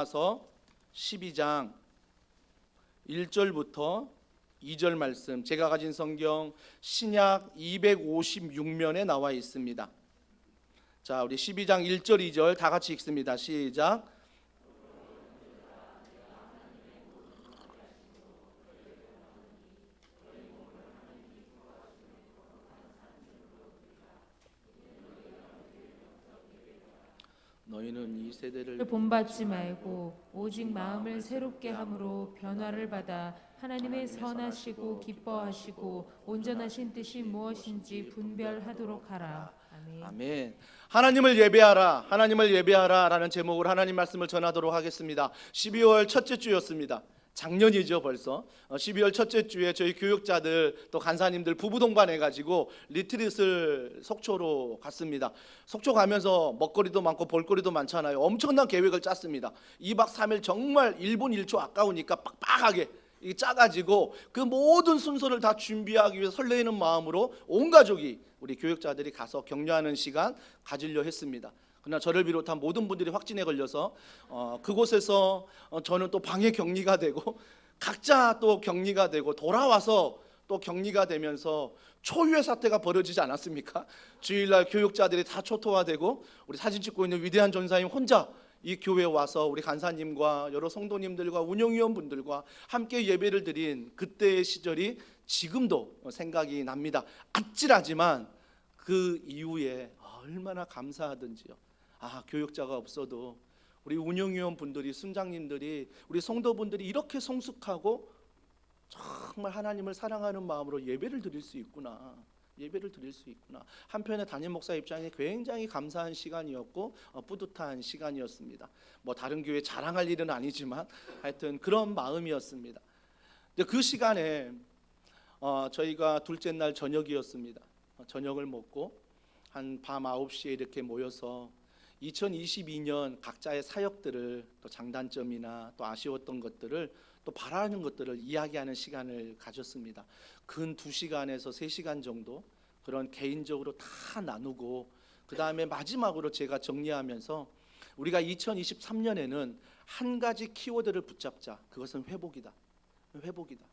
로마서 12장 1절부터 2절 말씀, 제가 가진 성경 신약 256면에 나와 있습니다. 자, 우리 12장 1절 2절 다 같이 읽습니다. 시작. 너희는 이 세대를 본받지 말고 오직 마음을 새롭게 함으로 변화를 받아 하나님의 선하시고 기뻐하시고 온전하신 뜻이 무엇인지 분별하도록 하라. 아멘. 아멘. 하나님을 예배하라, 하나님을 예배하라라는 제목으로 하나님 말씀을 전하도록 하겠습니다. 12월 첫째 주였습니다. 작년이죠 벌써. 12월 첫째 주에 저희 교육자들 또 간사님들 부부 동반해가지고 리트릿을 속초로 갔습니다. 속초 가면서 먹거리도 많고 볼거리도 많잖아요. 엄청난 계획을 짰습니다. 2박 3일 정말 1분 1초 아까우니까 빡빡하게 짜가지고 그 모든 순서를 다 준비하기 위해서 설레이는 마음으로 온 가족이, 우리 교육자들이 가서 격려하는 시간 가지려 했습니다. 그러나 저를 비롯한 모든 분들이 확진에 걸려서 그곳에서 저는 또 방에 격리가 되고 각자 또 격리가 되고 돌아와서 또 격리가 되면서 초유의 사태가 벌어지지 않았습니까? 주일날 교육자들이 다 초토화되고 우리 사진 찍고 있는 위대한 전사님 혼자 이 교회에 와서 우리 간사님과 여러 성도님들과 운영위원분들과 함께 예배를 드린 그때의 시절이 지금도 생각이 납니다. 아찔하지만 그 이후에 얼마나 감사하든지요. 교육자가 없어도 우리 운영위원분들이, 순장님들이, 우리 성도분들이 이렇게 성숙하고 정말 하나님을 사랑하는 마음으로 예배를 드릴 수 있구나. 예배를 드릴 수 있구나. 한편에 담임 목사 입장에 굉장히 감사한 시간이었고 뿌듯한 시간이었습니다. 뭐 다른 교회 자랑할 일은 아니지만 하여튼 그런 마음이었습니다. 근데 그 시간에 저희가 둘째 날 저녁이었습니다. 저녁을 먹고 한 밤 9시에 이렇게 모여서 2022년 각자의 사역들을, 또 장단점이나 또 아쉬웠던 것들을, 또 바라는 것들을 이야기하는 시간을 가졌습니다. 근 2시간에서 3시간 정도 그런 개인적으로 다 나누고, 그 다음에 마지막으로 제가 정리하면서 우리가 2023년에는 한 가지 키워드를 붙잡자. 그것은 회복이다. 회복이다.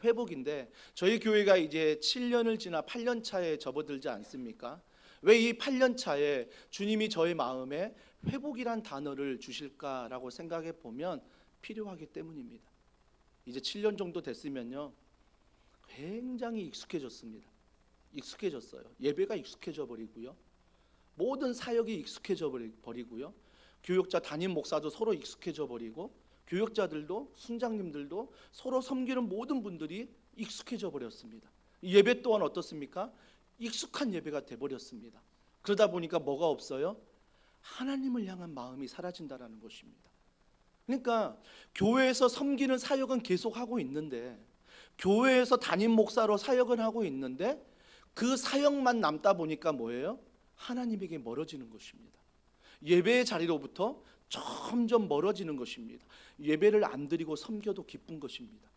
회복인데 저희 교회가 이제 7년을 지나 8년 차에 접어들지 않습니까? 왜 이 8년 차에 주님이 저의 마음에 회복이란 단어를 주실까라고 생각해 보면 필요하기 때문입니다. 이제 7년 정도 됐으면요 굉장히 익숙해졌습니다. 익숙해졌어요. 예배가 익숙해져 버리고요, 모든 사역이 익숙해져 버리고요, 교육자 담임 목사도 서로 익숙해져 버리고, 교육자들도 순장님들도 서로 섬기는 모든 분들이 익숙해져 버렸습니다. 예배 또한 어떻습니까? 익숙한 예배가 돼버렸습니다. 그러다 보니까 뭐가 없어요? 하나님을 향한 마음이 사라진다라는 것입니다. 그러니까 교회에서 섬기는 사역은 계속하고 있는데, 교회에서 담임 목사로 사역은 하고 있는데 그 사역만 남다 보니까 뭐예요? 하나님에게 멀어지는 것입니다. 예배의 자리로부터 점점 멀어지는 것입니다. 예배를 안 드리고 섬겨도 기쁜 것입니다.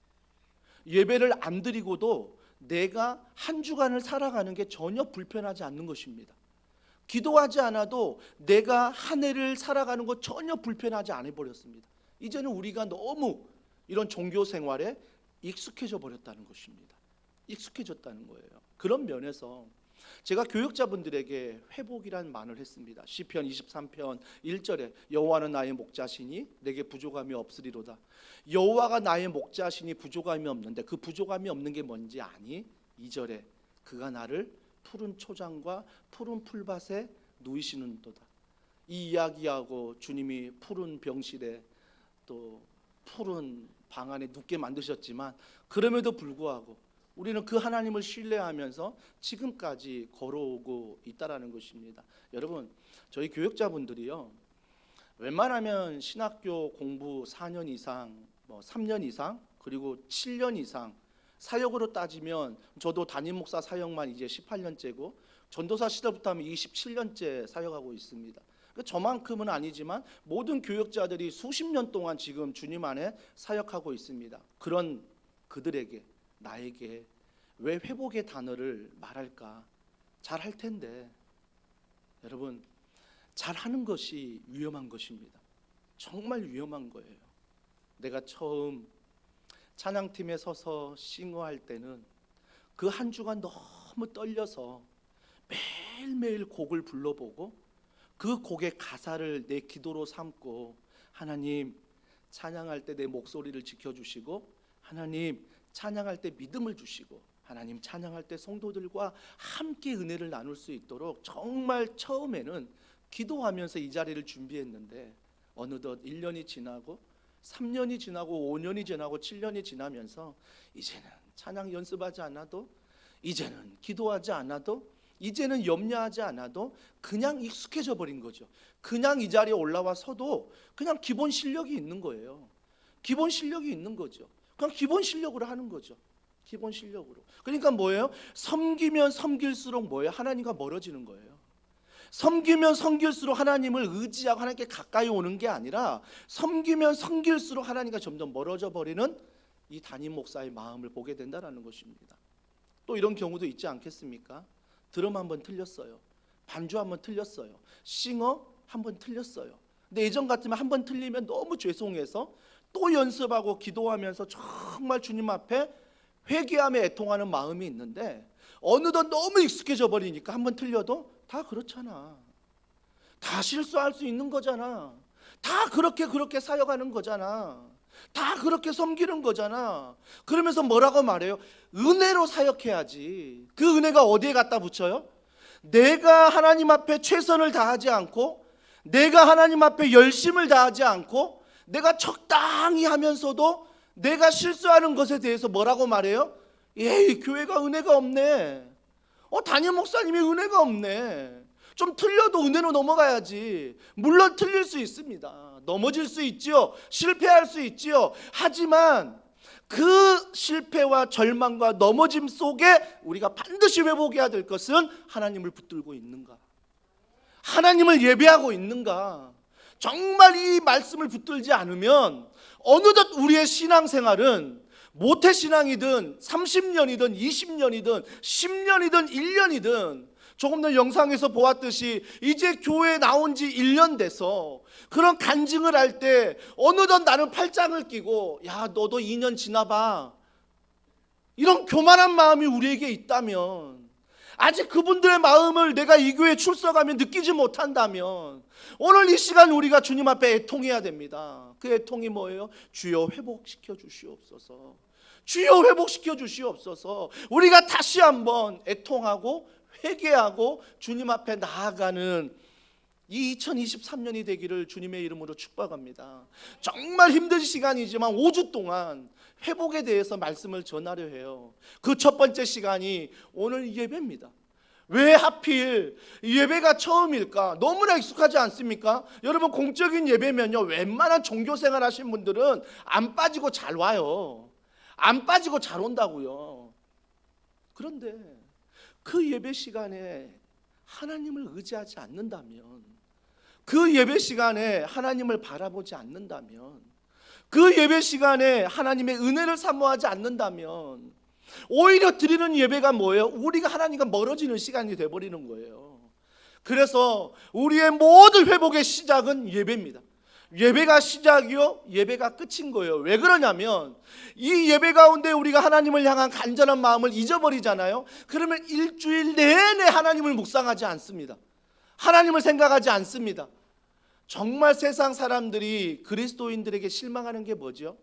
예배를 안 드리고도 내가 한 주간을 살아가는 게 전혀 불편하지 않는 것입니다. 기도하지 않아도 내가 한 해를 살아가는 것 전혀 불편하지 않아 버렸습니다. 이제는 우리가 너무 이런 종교 생활에 익숙해져 버렸다는 것입니다. 익숙해졌다는 거예요. 그런 면에서 제가 교육자분들에게 회복이란 말을 했습니다. 시편 23편 1절에 여호와는 나의 목자시니 내게 부족함이 없으리로다. 여호와가 나의 목자시니 부족함이 없는데 그 부족함이 없는 게 뭔지 아니? 2절에 그가 나를 푸른 초장과 푸른 풀밭에 누이시는도다. 이 이야기하고 주님이 푸른 병실에 또 푸른 방 안에 눕게 만드셨지만 그럼에도 불구하고 우리는 그 하나님을 신뢰하면서 지금까지 걸어오고 있다라는 것입니다. 여러분, 저희 교육자분들이요 웬만하면 신학교 공부 4년 이상, 3년 이상, 그리고 7년 이상, 사역으로 따지면 저도 담임 목사 사역만 이제 18년째고 전도사 시절부터 하면 27년째 사역하고 있습니다. 저만큼은 아니지만 모든 교육자들이 수십 년 동안 지금 주님 안에 사역하고 있습니다. 그런 그들에게, 나에게 왜 회복의 단어를 말할까? 잘할 텐데 여러분, 잘하는 것이 위험한 것입니다. 정말 위험한 거예요. 내가 처음 찬양팀에 서서 싱어할 때는 그 한 주간 너무 떨려서 매일매일 곡을 불러보고 그 곡의 가사를 내 기도로 삼고, 하나님 찬양할 때 내 목소리를 지켜주시고, 하나님 찬양할 때 믿음을 주시고, 하나님 찬양할 때 성도들과 함께 은혜를 나눌 수 있도록 정말 처음에는 기도하면서 이 자리를 준비했는데, 어느덧 1년이 지나고 3년이 지나고 5년이 지나고 7년이 지나면서 이제는 찬양 연습하지 않아도, 이제는 기도하지 않아도, 이제는 염려하지 않아도 그냥 익숙해져 버린 거죠. 그냥 이 자리에 올라와 서도 그냥 기본 실력이 있는 거예요. 기본 실력이 있는 거죠. 그냥 기본 실력으로 하는 거죠. 기본 실력으로. 그러니까 뭐예요? 섬기면 섬길수록 뭐예요? 하나님과 멀어지는 거예요. 섬기면 섬길수록 하나님을 의지하고 하나님께 가까이 오는 게 아니라, 섬기면 섬길수록 하나님과 점점 멀어져 버리는 이 담임 목사의 마음을 보게 된다는 것입니다. 또 이런 경우도 있지 않겠습니까? 드럼 한번 틀렸어요. 반주 한번 틀렸어요. 싱어 한번 틀렸어요. 근데 예전 같으면 한번 틀리면 너무 죄송해서 또 연습하고 기도하면서 정말 주님 앞에 회개하며 애통하는 마음이 있는데, 어느덧 너무 익숙해져 버리니까 한번 틀려도 다 그렇잖아, 다 실수할 수 있는 거잖아, 다 그렇게 사역하는 거잖아, 다 그렇게 섬기는 거잖아. 그러면서 뭐라고 말해요? 은혜로 사역해야지. 그 은혜가 어디에 갖다 붙여요? 내가 하나님 앞에 최선을 다하지 않고, 내가 하나님 앞에 열심을 다하지 않고, 내가 적당히 하면서도 내가 실수하는 것에 대해서 뭐라고 말해요? 에이, 교회가 은혜가 없네. 담임 목사님이 은혜가 없네. 좀 틀려도 은혜로 넘어가야지. 물론 틀릴 수 있습니다. 넘어질 수 있지요. 실패할 수 있지요. 하지만 그 실패와 절망과 넘어짐 속에 우리가 반드시 회복해야 될 것은 하나님을 붙들고 있는가, 하나님을 예배하고 있는가. 정말 이 말씀을 붙들지 않으면 어느덧 우리의 신앙생활은 모태신앙이든 30년이든 20년이든 10년이든 1년이든, 조금 전 영상에서 보았듯이 이제 교회에 나온 지 1년 돼서 그런 간증을 할 때 어느덧 나는 팔짱을 끼고, 야 너도 2년 지나봐, 이런 교만한 마음이 우리에게 있다면, 아직 그분들의 마음을 내가 이 교회에 출석하며 느끼지 못한다면, 오늘 이 시간 우리가 주님 앞에 애통해야 됩니다. 그 애통이 뭐예요? 주여 회복시켜 주시옵소서. 주여 회복시켜 주시옵소서. 우리가 다시 한번 애통하고 회개하고 주님 앞에 나아가는 이 2023년이 되기를 주님의 이름으로 축복합니다. 정말 힘든 시간이지만 5주 동안 회복에 대해서 말씀을 전하려 해요. 그 첫 번째 시간이 오늘 예배입니다. 왜 하필 예배가 처음일까? 너무나 익숙하지 않습니까? 여러분, 공적인 예배면요, 웬만한 종교생활 하신 분들은 안 빠지고 잘 와요. 안 빠지고 잘 온다고요. 그런데 그 예배 시간에 하나님을 의지하지 않는다면, 그 예배 시간에 하나님을 바라보지 않는다면, 그 예배 시간에 하나님의 은혜를 사모하지 않는다면, 오히려 드리는 예배가 뭐예요? 우리가 하나님과 멀어지는 시간이 되어버리는 거예요. 그래서 우리의 모든 회복의 시작은 예배입니다. 예배가 시작이요, 예배가 끝인 거예요. 왜 그러냐면 이 예배 가운데 우리가 하나님을 향한 간절한 마음을 잊어버리잖아요. 그러면 일주일 내내 하나님을 묵상하지 않습니다. 하나님을 생각하지 않습니다. 정말 세상 사람들이 그리스도인들에게 실망하는 게 뭐죠?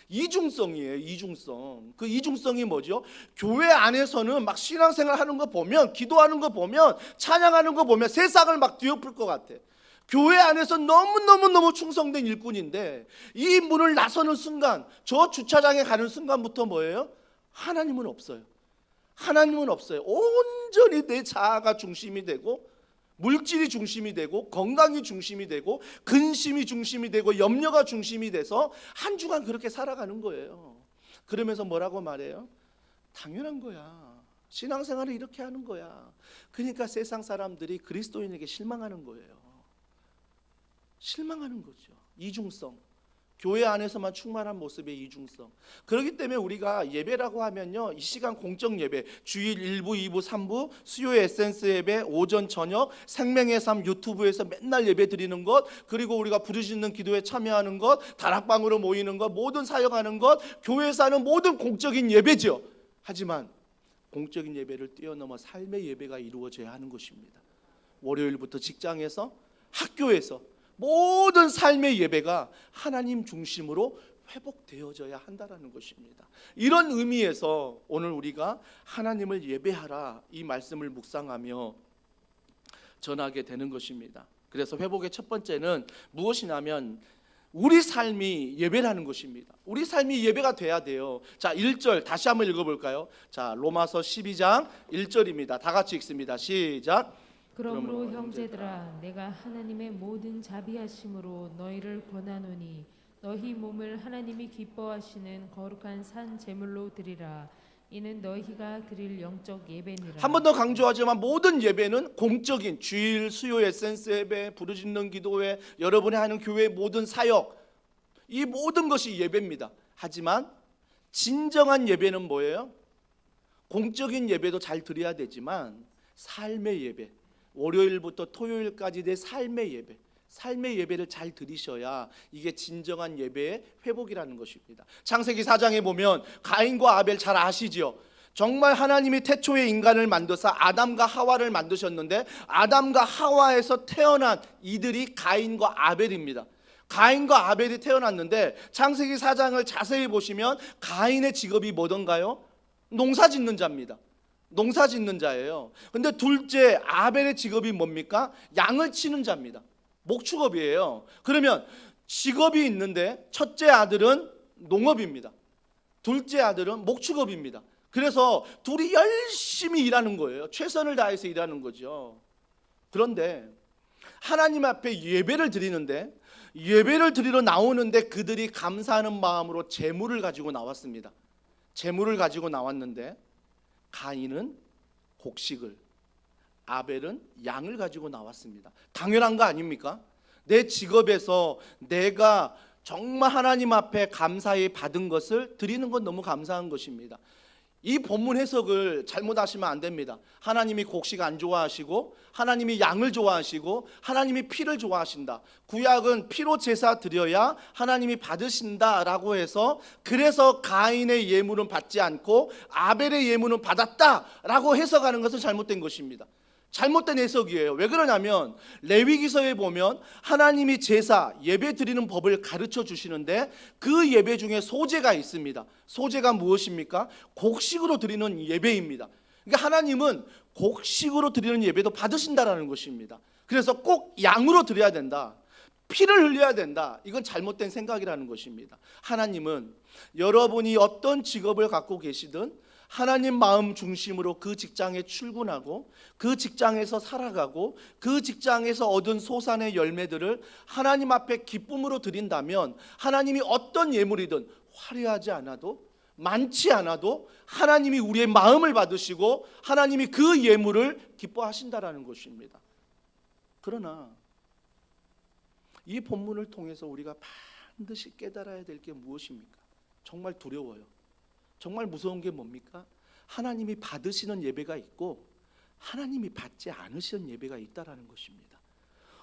이중성이에요. 이중성. 그 이중성이 뭐죠? 교회 안에서는 막 신앙생활 하는 거 보면, 기도하는 거 보면, 찬양하는 거 보면 세상을 막 뒤엎을 것 같아. 교회 안에서 너무너무 충성된 일꾼인데 이 문을 나서는 순간, 저 주차장에 가는 순간부터 뭐예요? 하나님은 없어요. 하나님은 없어요. 온전히 내 자아가 중심이 되고, 물질이 중심이 되고, 건강이 중심이 되고, 근심이 중심이 되고, 염려가 중심이 돼서 한 주간 그렇게 살아가는 거예요. 그러면서 뭐라고 말해요? 당연한 거야. 신앙생활을 이렇게 하는 거야. 그러니까 세상 사람들이 그리스도인에게 실망하는 거예요. 실망하는 거죠. 이중성. 교회 안에서만 충만한 모습의 이중성. 그렇기 때문에 우리가 예배라고 하면요, 이 시간 공적 예배, 주일 1부, 2부, 3부, 수요일 에센스 예배, 오전 저녁, 생명의 삶 유튜브에서 맨날 예배 드리는 것, 그리고 우리가 부르짖는 기도에 참여하는 것, 다락방으로 모이는 것, 모든 사역하는 것, 교회에서 하는 모든 공적인 예배죠. 하지만 공적인 예배를 뛰어넘어 삶의 예배가 이루어져야 하는 것입니다. 월요일부터 직장에서, 학교에서 모든 삶의 예배가 하나님 중심으로 회복되어져야 한다는 것입니다. 이런 의미에서 오늘 우리가 하나님을 예배하라 이 말씀을 묵상하며 전하게 되는 것입니다. 그래서 회복의 첫 번째는 무엇이냐면 우리 삶이 예배라는 것입니다. 우리 삶이 예배가 돼야 돼요. 자, 1절 다시 한번 읽어볼까요? 자, 로마서 12장 1절입니다. 다 같이 읽습니다. 시작. 그러므로 형제들아 내가 하나님의 모든 자비하심으로 너희를 권하노니 너희 몸을 하나님이 기뻐하시는 거룩한 산 제물로 드리라. 이는 너희가 드릴 영적 예배니라. 한 번 더 강조하지만 모든 예배는 공적인 주일, 수요 에센스 예배, 부르짖는 기도회, 여러분이 하는 교회의 모든 사역, 이 모든 것이 예배입니다. 하지만 진정한 예배는 뭐예요? 공적인 예배도 잘 드려야 되지만 삶의 예배, 월요일부터 토요일까지 내 삶의 예배, 삶의 예배를 잘 드리셔야 이게 진정한 예배의 회복이라는 것입니다. 창세기 4장에 보면 가인과 아벨 잘 아시죠? 정말 하나님이 태초에 인간을 만드사 아담과 하와를 만드셨는데 아담과 하와에서 태어난 이들이 가인과 아벨입니다. 가인과 아벨이 태어났는데 창세기 4장을 자세히 보시면 가인의 직업이 뭐던가요? 농사짓는 자입니다. 농사짓는 자예요. 근데 둘째 아벨의 직업이 뭡니까? 양을 치는 자입니다. 목축업이에요. 그러면 직업이 있는데 첫째 아들은 농업입니다. 둘째 아들은 목축업입니다. 그래서 둘이 열심히 일하는 거예요. 최선을 다해서 일하는 거죠. 그런데 하나님 앞에 예배를 드리는데 예배를 드리러 나오는데 그들이 감사하는 마음으로 제물을 가지고 나왔습니다. 제물을 가지고 나왔는데 가인은 곡식을, 아벨은 양을 가지고 나왔습니다. 당연한 거 아닙니까? 내 직업에서 내가 정말 하나님 앞에 감사히 받은 것을 드리는 건 너무 감사한 것입니다. 이 본문 해석을 잘못하시면 안 됩니다. 하나님이 곡식 안 좋아하시고 하나님이 양을 좋아하시고 하나님이 피를 좋아하신다. 구약은 피로 제사 드려야 하나님이 받으신다라고 해서 그래서 가인의 예물은 받지 않고 아벨의 예물은 받았다라고 해석하는 것은 잘못된 것입니다. 잘못된 해석이에요. 왜 그러냐면 레위기서에 보면 하나님이 제사, 예배 드리는 법을 가르쳐 주시는데 그 예배 중에 소제가 있습니다. 소제가 무엇입니까? 곡식으로 드리는 예배입니다. 그러니까 하나님은 곡식으로 드리는 예배도 받으신다라는 것입니다. 그래서 꼭 양으로 드려야 된다. 피를 흘려야 된다. 이건 잘못된 생각이라는 것입니다. 하나님은 여러분이 어떤 직업을 갖고 계시든 하나님 마음 중심으로 그 직장에 출근하고 그 직장에서 살아가고 그 직장에서 얻은 소산의 열매들을 하나님 앞에 기쁨으로 드린다면 하나님이 어떤 예물이든 화려하지 않아도 많지 않아도 하나님이 우리의 마음을 받으시고 하나님이 그 예물을 기뻐하신다라는 것입니다. 그러나 이 본문을 통해서 우리가 반드시 깨달아야 될 게 무엇입니까? 정말 두려워요. 정말 무서운 게 뭡니까? 하나님이 받으시는 예배가 있고 하나님이 받지 않으시는 예배가 있다라는 것입니다.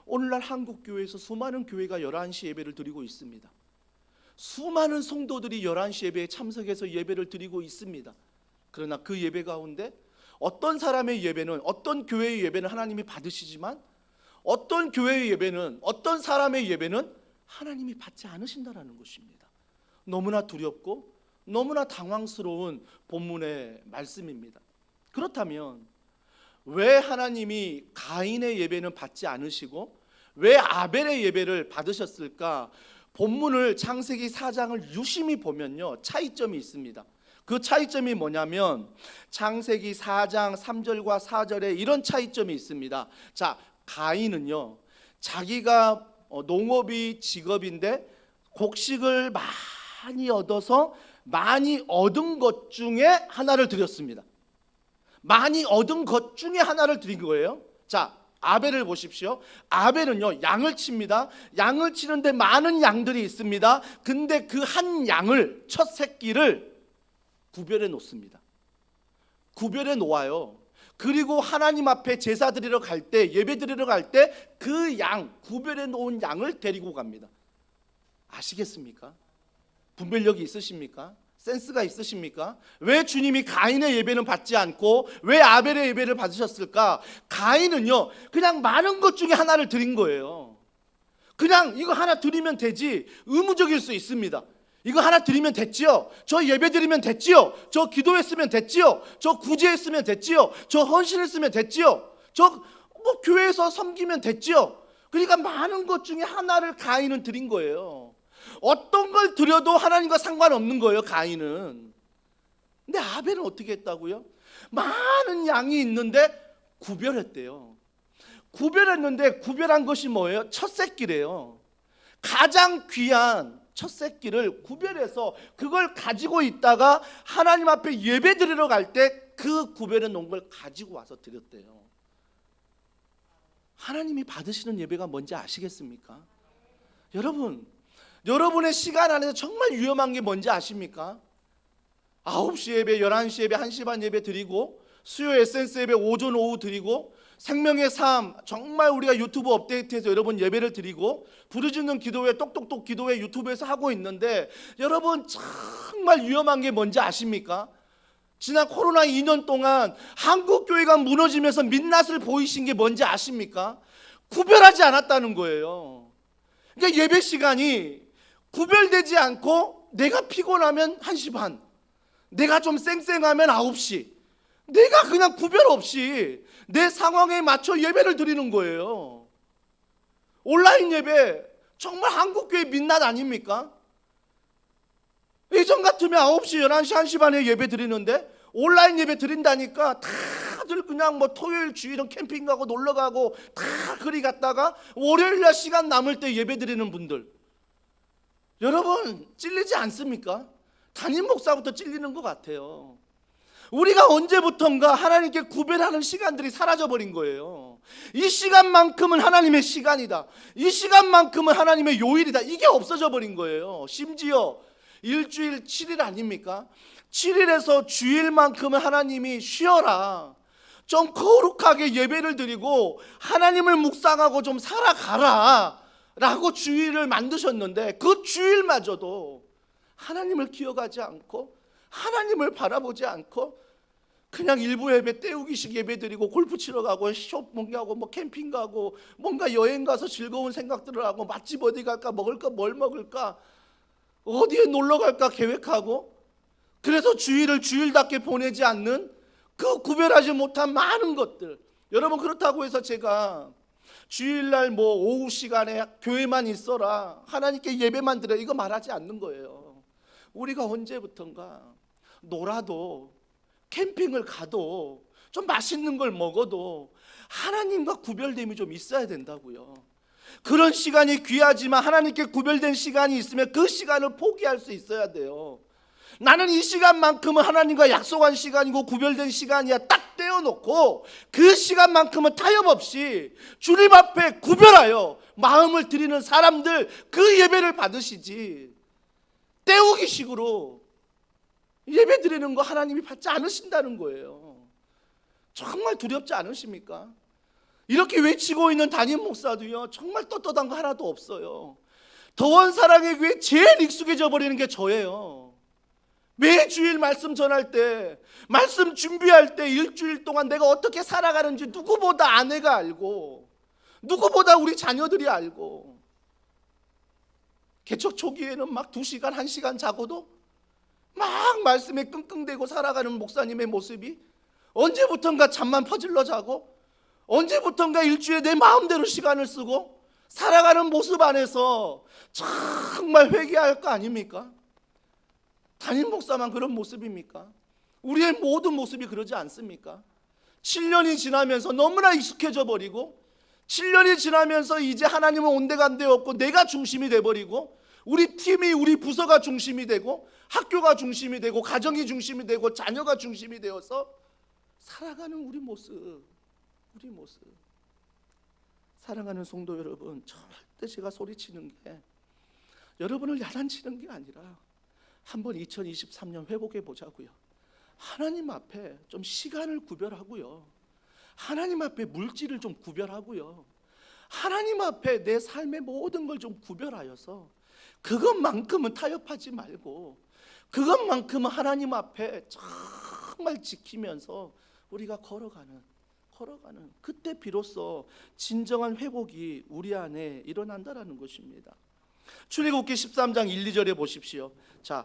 오늘날 한국교회에서 수많은 교회가 11시 예배를 드리고 있습니다. 수많은 성도들이 11시 예배에 참석해서 예배를 드리고 있습니다. 그러나 그 예배 가운데 어떤 사람의 예배는, 어떤 교회의 예배는 하나님이 받으시지만 어떤 교회의 예배는, 어떤 사람의 예배는 하나님이 받지 않으신다라는 것입니다. 너무나 두렵고 너무나 당황스러운 본문의 말씀입니다. 그렇다면 왜 하나님이 가인의 예배는 받지 않으시고 왜 아벨의 예배를 받으셨을까? 본문을 창세기 4장을 유심히 보면요 차이점이 있습니다. 그 차이점이 뭐냐면 창세기 4장 3절과 4절에 이런 차이점이 있습니다. 자, 가인은요 자기가 농업이 직업인데 곡식을 많이 얻어서 많이 얻은 것 중에 하나를 드렸습니다. 많이 얻은 것 중에 하나를 드린 거예요. 자, 아벨을 보십시오. 아벨은요 양을 칩니다. 양을 치는데 많은 양들이 있습니다. 근데 그 한 양을, 첫 새끼를 구별해 놓습니다. 구별해 놓아요. 그리고 하나님 앞에 제사 드리러 갈 때, 예배 드리러 갈 때 그 양, 구별해 놓은 양을 데리고 갑니다. 아시겠습니까? 분별력이 있으십니까? 센스가 있으십니까? 왜 주님이 가인의 예배는 받지 않고 왜 아벨의 예배를 받으셨을까? 가인은요 그냥 많은 것 중에 하나를 드린 거예요. 그냥 이거 하나 드리면 되지, 의무적일 수 있습니다. 이거 하나 드리면 됐지요. 저 예배 드리면 됐지요. 저 기도했으면 됐지요. 저 구제했으면 됐지요. 저 헌신했으면 됐지요. 저 뭐 교회에서 섬기면 됐지요. 그러니까 많은 것 중에 하나를 가인은 드린 거예요. 어떤 걸 드려도 하나님과 상관없는 거예요, 가인은. 근데 아벨은 어떻게 했다고요? 많은 양이 있는데 구별했대요. 구별했는데 구별한 것이 뭐예요? 첫 새끼래요. 가장 귀한 첫 새끼를 구별해서 그걸 가지고 있다가 하나님 앞에 예배 드리러 갈 때 그 구별해 놓은 걸 가지고 와서 드렸대요. 하나님이 받으시는 예배가 뭔지 아시겠습니까? 여러분, 여러분의 시간 안에서 정말 위험한 게 뭔지 아십니까? 9시 예배, 11시 예배, 1시 반 예배 드리고 수요 에센스 예배 오전 오후 드리고 생명의 삶 정말 우리가 유튜브 업데이트해서 여러분 예배를 드리고 부르짖는 기도회, 똑똑똑 기도회 유튜브에서 하고 있는데 여러분 정말 위험한 게 뭔지 아십니까? 지난 코로나 2년 동안 한국교회가 무너지면서 민낯을 보이신 게 뭔지 아십니까? 구별하지 않았다는 거예요. 그러니까 예배 시간이 구별되지 않고 내가 피곤하면 1시 반, 내가 좀 쌩쌩하면 9시, 내가 그냥 구별 없이 내 상황에 맞춰 예배를 드리는 거예요. 온라인 예배 정말 한국교회 민낯 아닙니까? 예전 같으면 9시, 11시, 1시 반에 예배 드리는데 온라인 예배 드린다니까 다들 그냥 뭐 토요일 주일은 캠핑 가고 놀러 가고 다 그리 갔다가 월요일 날 시간 남을 때 예배 드리는 분들, 여러분 찔리지 않습니까? 담임 목사부터 찔리는 것 같아요. 우리가 언제부턴가 하나님께 구별하는 시간들이 사라져버린 거예요. 이 시간만큼은 하나님의 시간이다, 이 시간만큼은 하나님의 요일이다, 이게 없어져 버린 거예요. 심지어 일주일 7일 아닙니까? 7일에서 주일만큼은 하나님이 쉬어라, 좀 거룩하게 예배를 드리고 하나님을 묵상하고 좀 살아가라 라고 주일을 만드셨는데 그 주일마저도 하나님을 기억하지 않고 하나님을 바라보지 않고 그냥 일부 예배 때우기식 예배 드리고 골프 치러 가고 쇼핑 가고 뭐 캠핑 가고 뭔가 여행 가서 즐거운 생각들을 하고 맛집 어디 갈까, 먹을까, 뭘 먹을까, 어디에 놀러 갈까 계획하고, 그래서 주일을 주일답게 보내지 않는 그 구별하지 못한 많은 것들. 여러분 그렇다고 해서 제가 주일날 뭐 오후 시간에 교회만 있어라, 하나님께 예배만 드려, 이거 말하지 않는 거예요. 우리가 언제부턴가 놀아도 캠핑을 가도 좀 맛있는 걸 먹어도 하나님과 구별됨이 좀 있어야 된다고요. 그런 시간이 귀하지만 하나님께 구별된 시간이 있으면 그 시간을 포기할 수 있어야 돼요. 나는 이 시간만큼은 하나님과 약속한 시간이고 구별된 시간이야 딱 떼어놓고 그 시간만큼은 타협 없이 주님 앞에 구별하여 마음을 드리는 사람들, 그 예배를 받으시지 때우기식으로 예배 드리는 거 하나님이 받지 않으신다는 거예요. 정말 두렵지 않으십니까? 이렇게 외치고 있는 담임 목사도요 정말 떳떳한 거 하나도 없어요. 더원 사랑의 교회 제일 익숙해져 버리는 게 저예요. 매주일 말씀 전할 때, 말씀 준비할 때 일주일 동안 내가 어떻게 살아가는지 누구보다 아내가 알고 누구보다 우리 자녀들이 알고, 개척 초기에는 막 2시간 1시간 자고도 막 말씀에 끙끙대고 살아가는 목사님의 모습이 언제부턴가 잠만 퍼질러 자고 언제부턴가 일주일에 내 마음대로 시간을 쓰고 살아가는 모습 안에서 정말 회개할 거 아닙니까? 담임 목사만 그런 모습입니까? 우리의 모든 모습이 그러지 않습니까? 7년이 지나면서 너무나 익숙해져 버리고 7년이 지나면서 이제 하나님은 온데간데 없고 내가 중심이 돼버리고 우리 팀이, 우리 부서가 중심이 되고 학교가 중심이 되고 가정이 중심이 되고 자녀가 중심이 되어서 살아가는 우리 모습. 사랑하는 성도 여러분, 절대 제가 소리치는 게 여러분을 야단치는 게 아니라 한번 2023년 회복해 보자고요. 하나님 앞에 좀 시간을 구별하고요. 하나님 앞에 물질을 좀 구별하고요. 하나님 앞에 내 삶의 모든 걸 좀 구별하여서 그것만큼은 타협하지 말고 그것만큼은 하나님 앞에 정말 지키면서 우리가 걸어가는 그때 비로소 진정한 회복이 우리 안에 일어난다라는 것입니다. 출애굽기 13장 1, 2절에 보십시오. 자,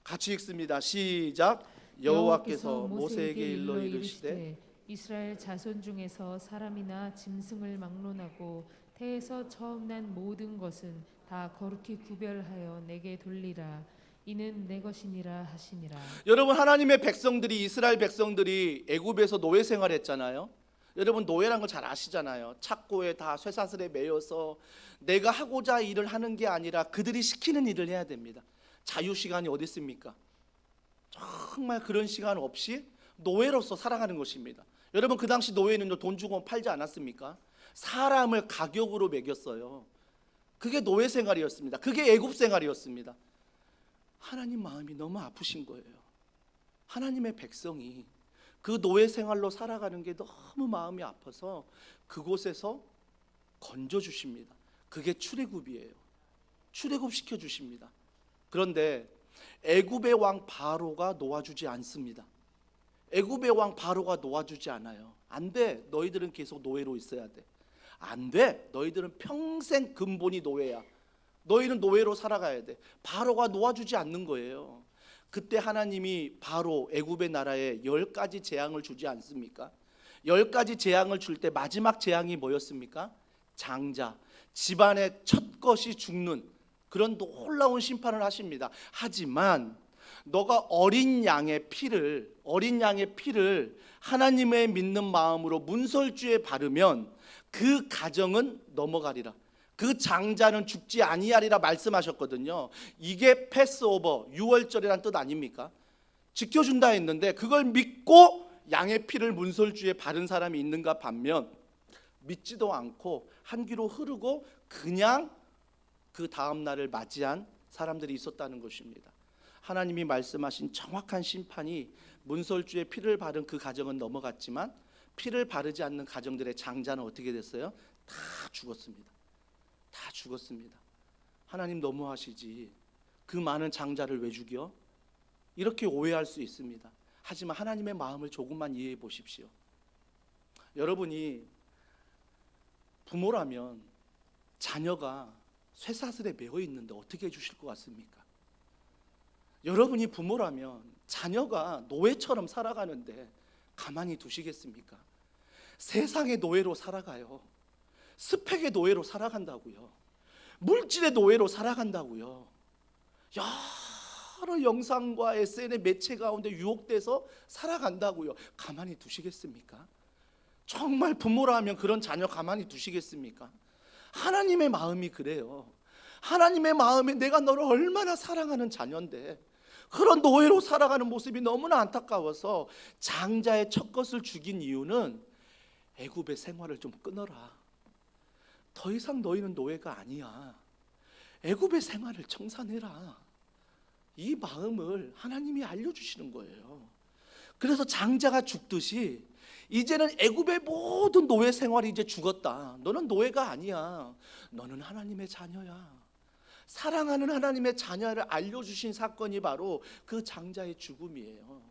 같이 읽습니다. 시작. 여호와께서 모세에게 일러 이르시되 이스라엘 자손 중에서 사람이나 짐승을 막론하고 태에서 처음 난 모든 것은 다 거룩히 구별하여 내게 돌리라. 이는 내 것이니라 하시니라. 여러분, 하나님의 백성들이, 이스라엘 백성들이 애굽에서 노예 생활했잖아요. 여러분, 노예란 걸 잘 아시잖아요. 착고에 다 쇠사슬에 매여서 내가 하고자 일을 하는 게 아니라 그들이 시키는 일을 해야 됩니다. 자유 시간이 어디 있습니까? 정말 그런 시간 없이 노예로서 살아가는 것입니다. 여러분, 그 당시 노예는요, 돈 주고 팔지 않았습니까? 사람을 가격으로 매겼어요. 그게 노예 생활이었습니다. 그게 애굽 생활이었습니다. 하나님 마음이 너무 아프신 거예요. 하나님의 백성이 그 노예 생활로 살아가는 게 너무 마음이 아파서 그곳에서 건져 주십니다. 그게 출애굽이에요. 출애굽 시켜 주십니다. 그런데 애굽의 왕 바로가 놓아주지 않습니다. 애굽의 왕 바로가 놓아주지 않아요. 안 돼. 너희들은 계속 노예로 있어야 돼. 안 돼. 너희들은 평생 근본이 노예야. 너희는 노예로 살아가야 돼. 바로가 놓아주지 않는 거예요. 그때 하나님이 바로 애굽의 나라에 10가지 재앙을 주지 않습니까? 10가지 재앙을 줄 때 마지막 재앙이 뭐였습니까? 장자, 집안의 첫 것이 죽는 그런 놀라운 심판을 하십니다. 하지만 너가 어린 양의 피를 하나님의 믿는 마음으로 문설주에 바르면 그 가정은 넘어가리라. 그 장자는 죽지 아니하리라 말씀하셨거든요. 이게 패스오버, 유월절이란 뜻 아닙니까? 지켜준다 했는데 그걸 믿고 양의 피를 문설주에 바른 사람이 있는가 반면 믿지도 않고 한 귀로 흐르고 그냥 그 다음 날을 맞이한 사람들이 있었다는 것입니다. 하나님이 말씀하신 정확한 심판이 문설주에 피를 바른 그 가정은 넘어갔지만 피를 바르지 않는 가정들의 장자는 어떻게 됐어요? 다 죽었습니다. 다 죽었습니다. 하나님 너무하시지. 그 많은 장자를 왜 죽여? 이렇게 오해할 수 있습니다. 하지만 하나님의 마음을 조금만 이해해 보십시오. 여러분이 부모라면 자녀가 쇠사슬에 매어 있는데 어떻게 해주실 것 같습니까? 여러분이 부모라면 자녀가 노예처럼 살아가는데 가만히 두시겠습니까? 세상의 노예로 살아가요. 스펙의 노예로 살아간다고요. 물질의 노예로 살아간다고요. 여러 영상과 SNS의 매체 가운데 유혹돼서 살아간다고요. 가만히 두시겠습니까? 정말 부모라면 그런 자녀 가만히 두시겠습니까? 하나님의 마음이 그래요. 하나님의 마음에 내가 너를 얼마나 사랑하는 자녀인데 그런 노예로 살아가는 모습이 너무나 안타까워서 장자의 첫 것을 죽인 이유는 애굽의 생활을 좀 끊어라. 더 이상 너희는 노예가 아니야. 애굽의 생활을 청산해라. 이 마음을 하나님이 알려주시는 거예요. 그래서 장자가 죽듯이 이제는 애굽의 모든 노예 생활이 이제 죽었다. 너는 노예가 아니야. 너는 하나님의 자녀야. 사랑하는 하나님의 자녀를 알려주신 사건이 바로 그 장자의 죽음이에요.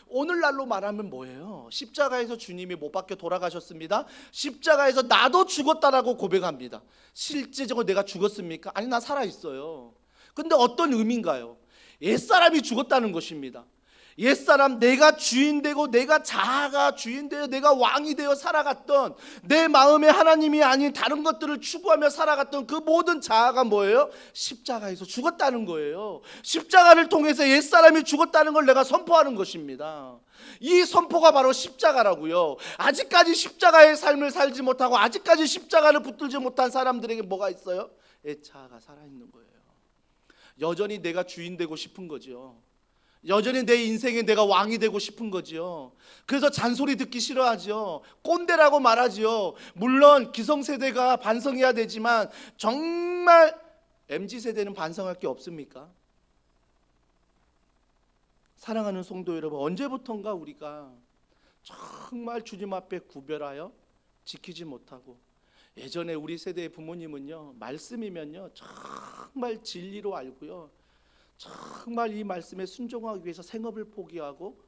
오늘날로 말하면 뭐예요? 십자가에서 주님이 못 박혀 돌아가셨습니다. 십자가에서 나도 죽었다라고 고백합니다. 실제적으로 내가 죽었습니까? 아니, 나 살아있어요. 근데 어떤 의미인가요? 옛사람이 죽었다는 것입니다. 옛사람, 내가 주인 되고 내가 자아가 주인 되어 내가 왕이 되어 살아갔던 내 마음에 하나님이 아닌 다른 것들을 추구하며 살아갔던 그 모든 자아가 뭐예요? 십자가에서 죽었다는 거예요. 십자가를 통해서 옛사람이 죽었다는 걸 내가 선포하는 것입니다. 이 선포가 바로 십자가라고요. 아직까지 십자가의 삶을 살지 못하고 아직까지 십자가를 붙들지 못한 사람들에게 뭐가 있어요? 애자아가 살아있는 거예요. 여전히 내가 주인 되고 싶은 거죠. 여전히 내 인생에 내가 왕이 되고 싶은 거지요. 그래서 잔소리 듣기 싫어하죠. 꼰대라고 말하지요. 물론 기성세대가 반성해야 되지만 정말 MZ세대는 반성할 게 없습니까? 사랑하는 성도 여러분, 언제부턴가 우리가 정말 주님 앞에 구별하여 지키지 못하고, 예전에 우리 세대의 부모님은요, 말씀이면요 정말 진리로 알고요, 정말 이 말씀에 순종하기 위해서 생업을 포기하고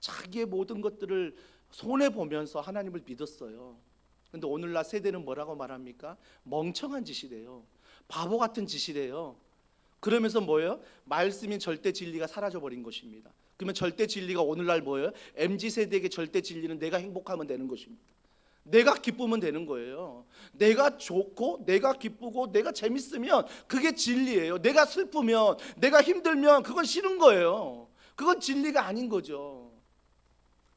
자기의 모든 것들을 손해 보면서 하나님을 믿었어요. 근데 오늘날 세대는 뭐라고 말합니까? 멍청한 짓이래요. 바보 같은 짓이래요. 그러면서 뭐예요? 말씀인 절대 진리가 사라져 버린 것입니다. 그러면 절대 진리가 오늘날 뭐예요? MZ세대에게 절대 진리는 내가 행복하면 되는 것입니다. 내가 기쁘면 되는 거예요. 내가 좋고 내가 기쁘고 내가 재밌으면 그게 진리예요. 내가 슬프면 내가 힘들면 그건 싫은 거예요. 그건 진리가 아닌 거죠.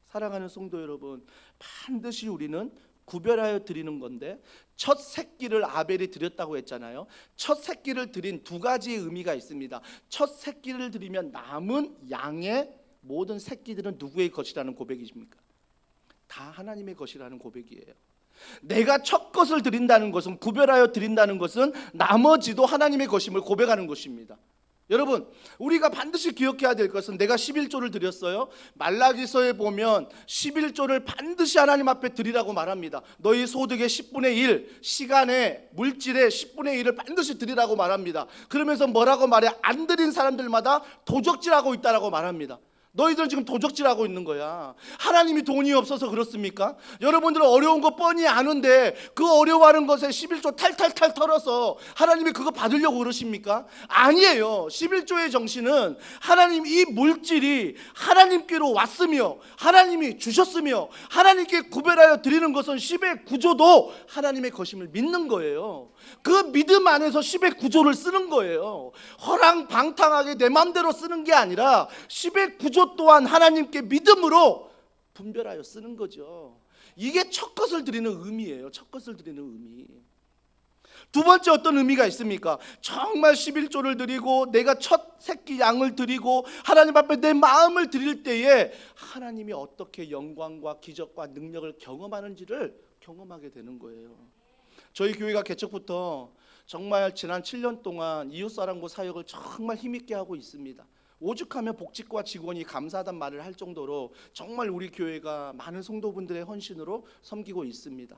사랑하는 성도 여러분, 반드시 우리는 구별하여 드리는 건데, 첫 새끼를 아벨이 드렸다고 했잖아요. 첫 새끼를 드린 두 가지의 의미가 있습니다. 첫 새끼를 드리면 남은 양의 모든 새끼들은 누구의 것이라는 고백이십니까? 다 하나님의 것이라는 고백이에요. 내가 첫 것을 드린다는 것은, 구별하여 드린다는 것은 나머지도 하나님의 것임을 고백하는 것입니다. 여러분, 우리가 반드시 기억해야 될 것은, 내가 11조를 드렸어요. 말라기서에 보면 11조를 반드시 하나님 앞에 드리라고 말합니다. 너희 소득의 10분의 1, 시간의 물질의 10분의 1을 반드시 드리라고 말합니다. 그러면서 뭐라고 말해? 안 드린 사람들마다 도적질하고 있다라고 말합니다. 너희들은 지금 도적질하고 있는 거야. 하나님이 돈이 없어서 그렇습니까? 여러분들은 어려운 거 뻔히 아는데 그 어려워하는 것에 11조 탈탈탈 털어서 하나님이 그거 받으려고 그러십니까? 아니에요. 11조의 정신은 하나님, 이 물질이 하나님께로 왔으며 하나님이 주셨으며 하나님께 구별하여 드리는 것은 10의 구조도 하나님의 것임을 믿는 거예요. 그 믿음 안에서 10의 구조를 쓰는 거예요. 허랑방탕하게 내 마음대로 쓰는 게 아니라 10의 구조 또한 하나님께 믿음으로 분별하여 쓰는 거죠. 이게 첫 것을 드리는 의미예요. 첫 것을 드리는 의미. 두 번째 어떤 의미가 있습니까? 정말 11조를 드리고 내가 첫 새끼 양을 드리고 하나님 앞에 내 마음을 드릴 때에 하나님이 어떻게 영광과 기적과 능력을 경험하는지를 경험하게 되는 거예요. 저희 교회가 개척부터 정말 지난 7년 동안 이웃사랑부 사역을 정말 힘있게 하고 있습니다. 오죽하면 복직과 직원이 감사하단 말을 할 정도로 정말 우리 교회가 많은 성도분들의 헌신으로 섬기고 있습니다.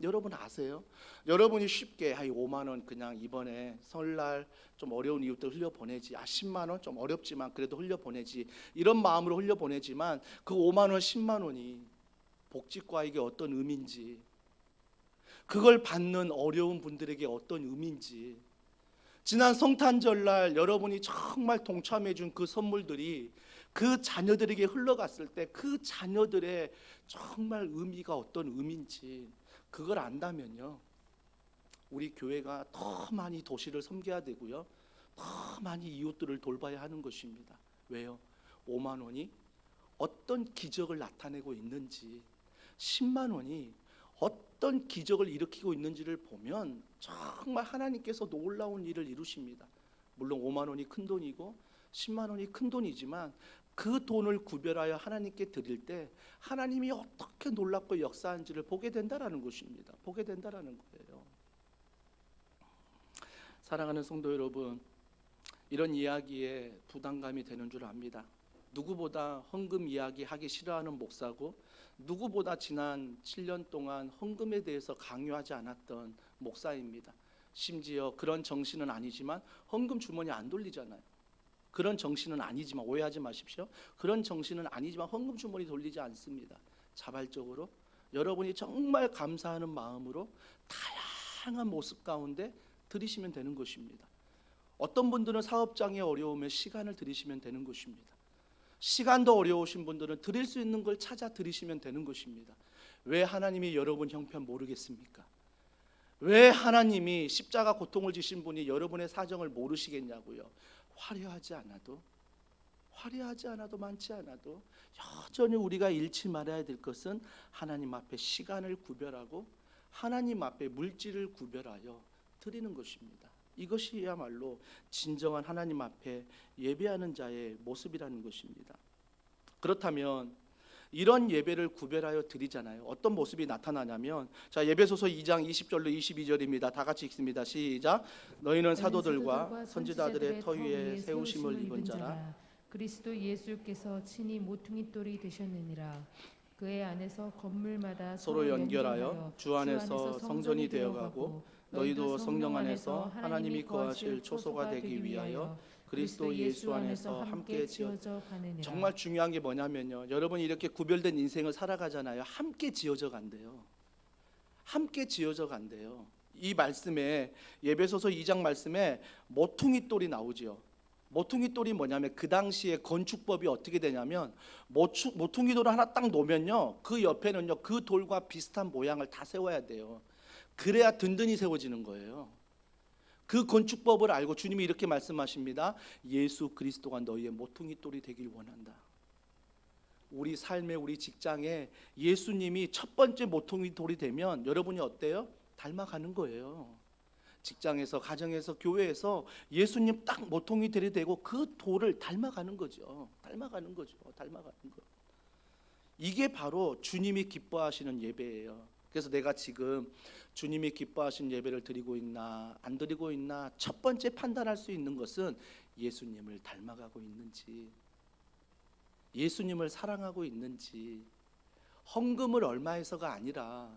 여러분 아세요? 여러분이 쉽게 5만 원 그냥 이번에 설날 좀 어려운 이웃들 흘려보내지, 10만 원 좀 어렵지만 그래도 흘려보내지, 이런 마음으로 흘려보내지만 그 5만 원 10만 원이 복직과에게 어떤 의미인지, 그걸 받는 어려운 분들에게 어떤 의미인지, 지난 성탄절날 여러분이 정말 동참해 준 그 선물들이 그 자녀들에게 흘러갔을 때 그 자녀들의 정말 의미가 어떤 의미인지 그걸 안다면요, 우리 교회가 더 많이 도시를 섬겨야 되고요, 더 많이 이웃들을 돌봐야 하는 것입니다. 왜요? 5만 원이 어떤 기적을 나타내고 있는지, 10만 원이 어떤 기적을 일으키고 있는지를 보면 정말 하나님께서 놀라운 일을 이루십니다. 물론 5만 원이 큰 돈이고 10만 원이 큰 돈이지만 그 돈을 구별하여 하나님께 드릴 때 하나님이 어떻게 놀랍고 역사한지를 보게 된다라는 것입니다. 보게 된다라는 거예요. 사랑하는 성도 여러분, 이런 이야기에 부담감이 되는 줄 압니다. 누구보다 헌금 이야기 하기 싫어하는 목사고, 누구보다 지난 7년 동안 헌금에 대해서 강요하지 않았던 목사입니다. 심지어 그런 정신은 아니지만 헌금 주머니 안 돌리잖아요. 그런 정신은 아니지만, 오해하지 마십시오. 그런 정신은 아니지만 헌금 주머니 돌리지 않습니다. 자발적으로 여러분이 정말 감사하는 마음으로 다양한 모습 가운데 드리시면 되는 것입니다. 어떤 분들은 사업장에 어려우면 시간을 드리시면 되는 것입니다. 시간도 어려우신 분들은 드릴 수 있는 걸 찾아 드리시면 되는 것입니다. 왜 하나님이 여러분 형편 모르겠습니까? 왜 하나님이 십자가 고통을 지신 분이 여러분의 사정을 모르시겠냐고요. 화려하지 않아도 많지 않아도 여전히 우리가 잃지 말아야 될 것은 하나님 앞에 시간을 구별하고 하나님 앞에 물질을 구별하여 드리는 것입니다. 이것이야말로 진정한 하나님 앞에 예배하는 자의 모습이라는 것입니다. 그렇다면 이런 예배를 구별하여 드리잖아요. 어떤 모습이 나타나냐면, 자, 에베소서 2장 20절로 22절입니다. 다 같이 읽습니다. 시작. 너희는 사도들과 선지자들의 터 위에 세우심을 입은 자라. 그리스도 예수께서 친히 모퉁이 돌이 되셨느니라. 그의 안에서 건물마다 서로 연결하여 주 안에서 성전이 되어가고 너희도 성령 안에서 하나님이 거하실 초소가 되기 위하여 그리스도 예수 안에서 함께 지어져 가느니라. 정말 중요한 게 뭐냐면요, 여러분이 이렇게 구별된 인생을 살아가잖아요. 함께 지어져 간대요. 함께 지어져 간대요. 이 말씀에, 에베소서 2장 말씀에 모퉁이 돌이 나오죠. 모퉁이 돌이 뭐냐면, 그 당시에 건축법이 어떻게 되냐면, 모퉁이 돌을 하나 딱 놓으면요, 그 옆에는요 그 돌과 비슷한 모양을 다 세워야 돼요. 그래야 든든히 세워지는 거예요. 그 건축법을 알고 주님이 이렇게 말씀하십니다. 예수 그리스도가 너희의 모퉁이 돌이 되길 원한다. 우리 삶에, 우리 직장에 예수님이 첫 번째 모퉁이 돌이 되면 여러분이 어때요? 닮아가는 거예요. 직장에서, 가정에서, 교회에서 예수님 딱 모퉁이 돌이 되고 그 돌을 닮아가는 거죠. 닮아가는 거죠. 닮아가는 거. 이게 바로 주님이 기뻐하시는 예배예요. 그래서 내가 지금 주님이 기뻐하신 예배를 드리고 있나 안 드리고 있나, 첫 번째 판단할 수 있는 것은 예수님을 닮아가고 있는지, 예수님을 사랑하고 있는지, 헌금을 얼마해서가 아니라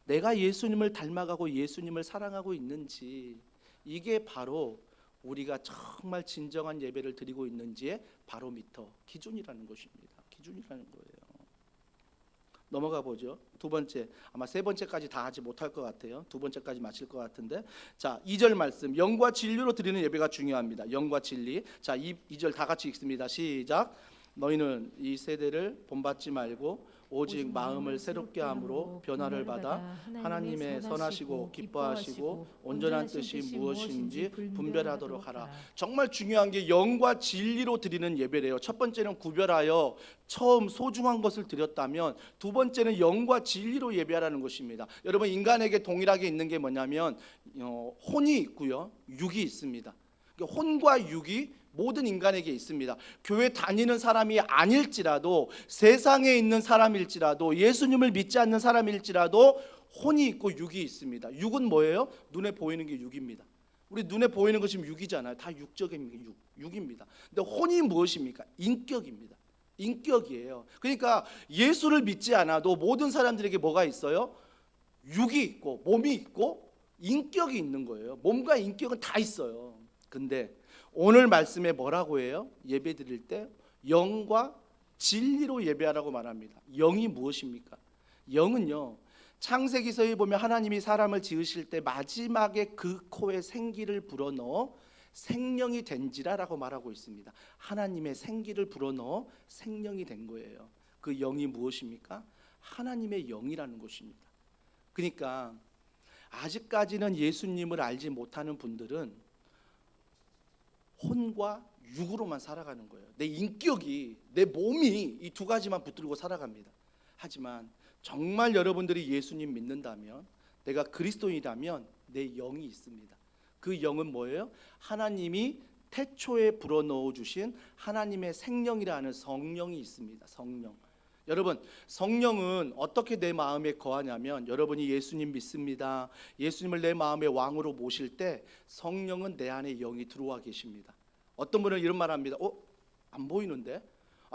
내가 예수님을 닮아가고 예수님을 사랑하고 있는지, 이게 바로 우리가 정말 진정한 예배를 드리고 있는지의 바로미터, 기준이라는 것입니다. 기준이라는 거예요. 넘어가 보죠. 두 번째, 아마 세 번째까지 다 하지 못할 것 같아요. 두 번째까지 마칠 것 같은데, 자, 2절 말씀, 영과 진리로 드리는 예배가 중요합니다. 영과 진리. 자, 2절 다 같이 읽습니다. 시작. 너희는 이 세대를 본받지 말고 오직 마음을 새롭게 함으로 변화를 받아 하나님의 선하시고 기뻐하시고 온전한 뜻이 무엇인지 분별하도록 하라. 정말 중요한 게 영과 진리로 드리는 예배래요. 첫 번째는 구별하여 처음 소중한 것을 드렸다면, 두 번째는 영과 진리로 예배하라는 것입니다. 여러분, 인간에게 동일하게 있는 게 뭐냐면 혼이 있고요, 육이 있습니다. 혼과 육이 모든 인간에게 있습니다. 교회 다니는 사람이 아닐지라도, 세상에 있는 사람일지라도, 예수님을 믿지 않는 사람일지라도 혼이 있고 육이 있습니다. 육은 뭐예요? 눈에 보이는 게 육입니다. 우리 눈에 보이는 것이 육이잖아요. 다 육적인 육입니다. 근데 혼이 무엇입니까? 인격입니다. 인격이에요. 그러니까 예수를 믿지 않아도 모든 사람들에게 뭐가 있어요? 육이 있고 몸이 있고 인격이 있는 거예요. 몸과 인격은 다 있어요. 근데 오늘 말씀에 뭐라고 해요? 예배 드릴 때 영과 진리로 예배하라고 말합니다. 영이 무엇입니까? 영은요, 창세기서에 보면 하나님이 사람을 지으실 때 마지막에 그 코에 생기를 불어넣어 생명이 된지라라고 말하고 있습니다. 하나님의 생기를 불어넣어 생명이 된 거예요. 그 영이 무엇입니까? 하나님의 영이라는 것입니다. 그러니까 아직까지는 예수님을 알지 못하는 분들은 혼과 육으로만 살아가는 거예요. 내 인격이, 내 몸이 이 두 가지만 붙들고 살아갑니다. 하지만 정말 여러분들이 예수님 믿는다면, 내가 그리스도인이라면 내 영이 있습니다. 그 영은 뭐예요? 하나님이 태초에 불어넣어 주신 하나님의 생명이라는 성령이 있습니다. 성령. 여러분, 성령은 어떻게 내 마음에 거하냐면, 여러분이 예수님 믿습니다, 예수님을 내 마음의 왕으로 모실 때 성령은 내 안에 영이 들어와 계십니다. 어떤 분은 이런 말 합니다. 안 보이는데?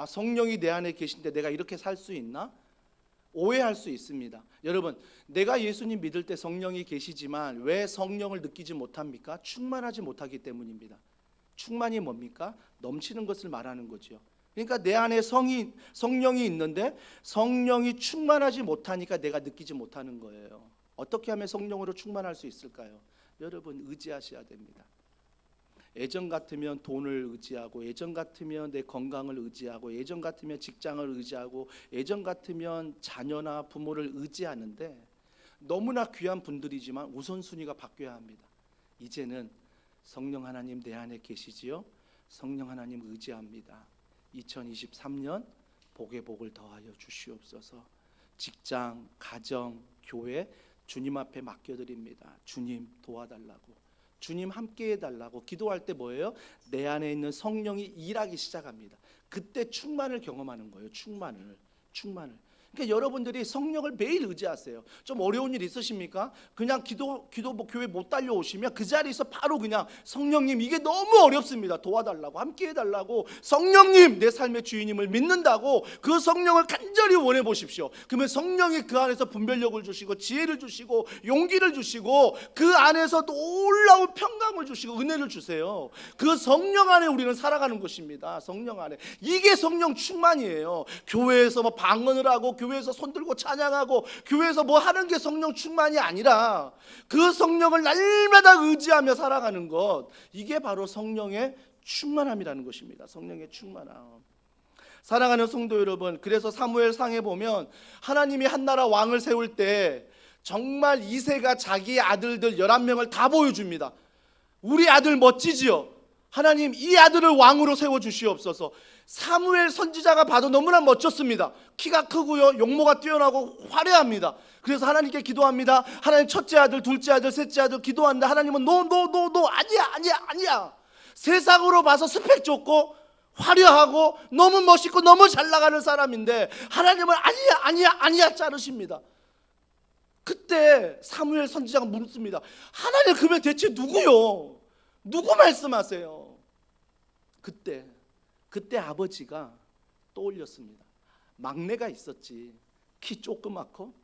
성령이 내 안에 계신데 내가 이렇게 살 수 있나? 오해할 수 있습니다. 여러분, 내가 예수님 믿을 때 성령이 계시지만 왜 성령을 느끼지 못합니까? 충만하지 못하기 때문입니다. 충만이 뭡니까? 넘치는 것을 말하는 거죠. 그러니까 내 안에 성령이 있는데 성령이 충만하지 못하니까 내가 느끼지 못하는 거예요. 어떻게 하면 성령으로 충만할 수 있을까요? 여러분, 의지하셔야 됩니다. 예전 같으면 돈을 의지하고, 예전 같으면 내 건강을 의지하고, 예전 같으면 직장을 의지하고, 예전 같으면 자녀나 부모를 의지하는데, 너무나 귀한 분들이지만 우선순위가 바뀌어야 합니다. 이제는 성령 하나님 내 안에 계시지요? 성령 하나님 의지합니다. 2023년 복에 복을 더하여 주시옵소서. 직장, 가정, 교회 주님 앞에 맡겨드립니다. 주님 도와달라고, 주님 함께 해달라고 기도할 때 뭐예요? 내 안에 있는 성령이 일하기 시작합니다. 그때 충만을 경험하는 거예요. 충만을. 그러니까 여러분들이 성령을 매일 의지하세요. 좀 어려운 일 있으십니까? 그냥 기도 뭐 교회 못 달려오시면 그 자리에서 바로 그냥 성령님 이게 너무 어렵습니다. 도와달라고 함께 해달라고 성령님 내 삶의 주인님을 믿는다고 그 성령을 간절히 원해 보십시오. 그러면 성령이 그 안에서 분별력을 주시고 지혜를 주시고 용기를 주시고 그 안에서 놀라운 평강을 주시고 은혜를 주세요. 그 성령 안에 우리는 살아가는 것입니다. 성령 안에. 이게 성령 충만이에요. 교회에서 뭐 방언을 하고 교회에서 손들고 찬양하고 교회에서 뭐 하는 게 성령 충만이 아니라 그 성령을 날마다 의지하며 살아가는 것, 이게 바로 성령의 충만함이라는 것입니다. 성령의 충만함. 사랑하는 성도 여러분, 그래서 사무엘상에 보면 하나님이 한 나라 왕을 세울 때 정말 이새가 자기의 아들들 11명을 다 보여줍니다. 우리 아들 멋지지요? 하나님 이 아들을 왕으로 세워주시옵소서. 사무엘 선지자가 봐도 너무나 멋졌습니다. 키가 크고요, 용모가 뛰어나고 화려합니다. 그래서 하나님께 기도합니다. 하나님 첫째 아들, 둘째 아들, 셋째 아들 기도한다. 하나님은 노 아니야. 세상으로 봐서 스펙 좋고 화려하고 너무 멋있고 너무 잘 나가는 사람인데 하나님은 아니야 자르십니다. 그때 사무엘 선지자가 묻습니다. 하나님 그러면 대체 누구요? 누구 말씀하세요? 그때 아버지가 떠올렸습니다. 막내가 있었지. 키 조그맣고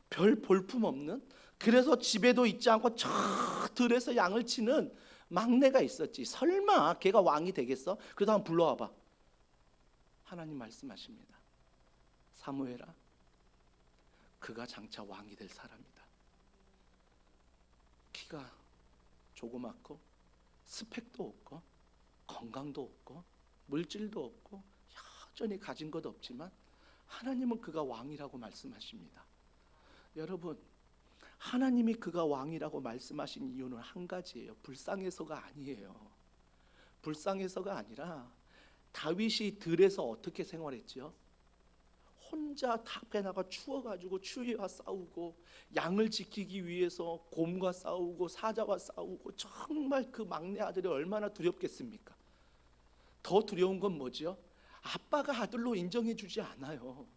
별 볼품 없는, 그래서 집에도 있지 않고 저 들에서 양을 치는 막내가 있었지. 설마 걔가 왕이 되겠어? 그래도 한번 불러와봐. 하나님 말씀하십니다. 사무엘아, 그가 장차 왕이 될 사람이다. 키가 조그맣고 스펙도 없고 건강도 없고 물질도 없고 여전히 가진 것 없지만 하나님은 그가 왕이라고 말씀하십니다. 여러분, 하나님이 그가 왕이라고 말씀하신 이유는 한 가지예요. 불쌍해서가 아니에요. 불쌍해서가 아니라 다윗이 들에서 어떻게 생활했지요? 혼자 탑에 나가 추워가지고 추위와 싸우고 양을 지키기 위해서 곰과 싸우고 사자와 싸우고, 정말 그 막내 아들이 얼마나 두렵겠습니까? 더 두려운 건 뭐죠? 아빠가 아들로 인정해 주지 않아요.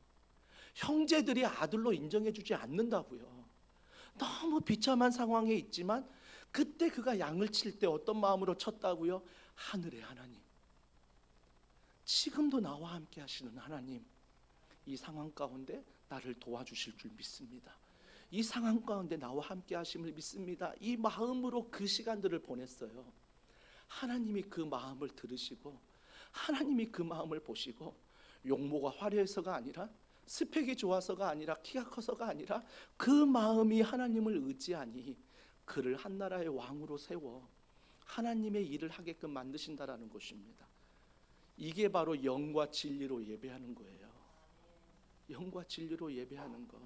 형제들이 아들로 인정해 주지 않는다고요. 너무 비참한 상황에 있지만 그때 그가 양을 칠 때 어떤 마음으로 쳤다고요? 하늘의 하나님, 지금도 나와 함께 하시는 하나님, 이 상황 가운데 나를 도와주실 줄 믿습니다. 이 상황 가운데 나와 함께 하심을 믿습니다. 이 마음으로 그 시간들을 보냈어요. 하나님이 그 마음을 들으시고 하나님이 그 마음을 보시고 용모가 화려해서가 아니라 스펙이 좋아서가 아니라 키가 커서가 아니라 그 마음이 하나님을 의지하니 그를 한 나라의 왕으로 세워 하나님의 일을 하게끔 만드신다라는 것입니다. 이게 바로 영과 진리로 예배하는 거예요. 영과 진리로 예배하는 것.